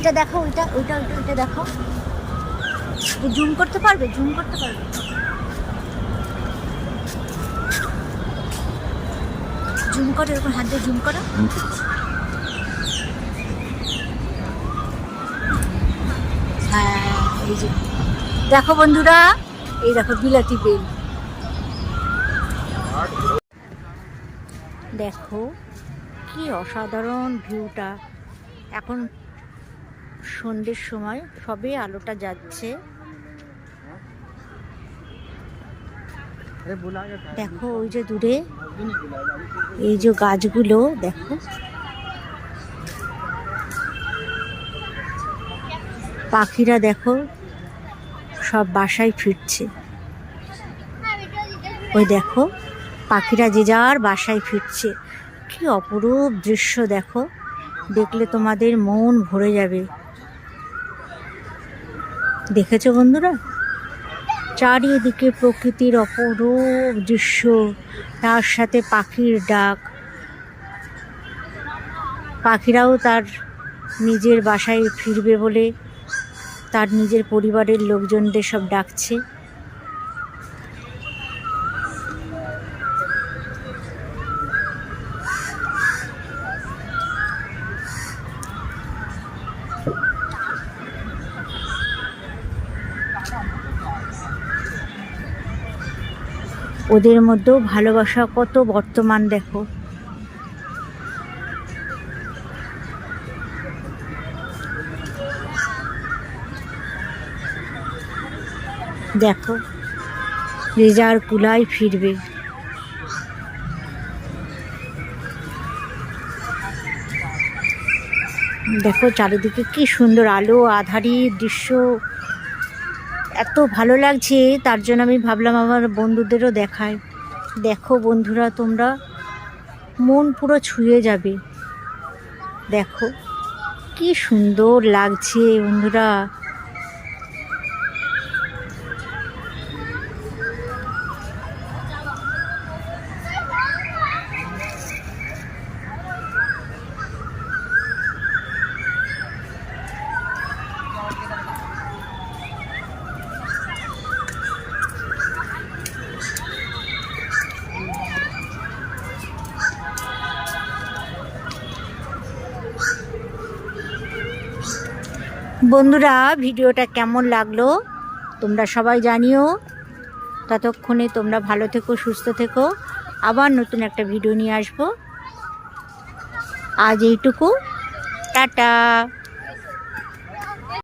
ওইটা দেখো, ওইটা ওইটা ওইটা ওইটা দেখো, জুম করতে পারবে, জুম করতে পারবে। জুম করো, এরকম হাত দিয়ে জুম করো। হ্যাঁ, এই যে দেখো বন্ধুরা, এই দেখো বিলাতি বেল। দেখো কি অসাধারণ ভিউটা। এখন সন্ধ্যের সময়, সবে আলোটা যাচ্ছে। দেখো ওই যে দূরে এই যে গাছগুলো দেখো, পাখিরা দেখো সব বাসায় ফিরছে। ওই দেখো পাখিরা যে যার বাসায় ফিরছে। কি অপরূপ দৃশ্য দেখো, দেখলে তোমাদের মন ভরে যাবে। দেখেছো বন্ধুরা, চারিদিকে প্রকৃতির অপরূপ দৃশ্য, তার সাথে পাখির ডাক। পাখিরাও তার নিজের বাসায় ফিরবে বলে তার নিজের পরিবারের লোকজনদের সব ডাকছে। ওদের মধ্যেও ভালোবাসা কত বর্তমান দেখো। দেখো যে যার কুলায় ফিরবে। দেখো চারিদিকে কি সুন্দর আলো আঁধারি দৃশ্য, এত ভালো লাগছে। তার জন্য আমি ভাবলাম আমার বন্ধুদেরও দেখাই। দেখো বন্ধুরা, তোমরা মন পুরো ছুঁয়ে যাবে। দেখো কি সুন্দর লাগছে বন্ধুরা। বন্ধুরা ভিডিওটা কেমন লাগলো তোমরা সবাই জানিও। ততক্ষণে তোমরা ভালো থেকো, সুস্থ থেকো। আবার নতুন একটা ভিডিও নিয়ে আসবো। আজ এইটুকু, টাটা।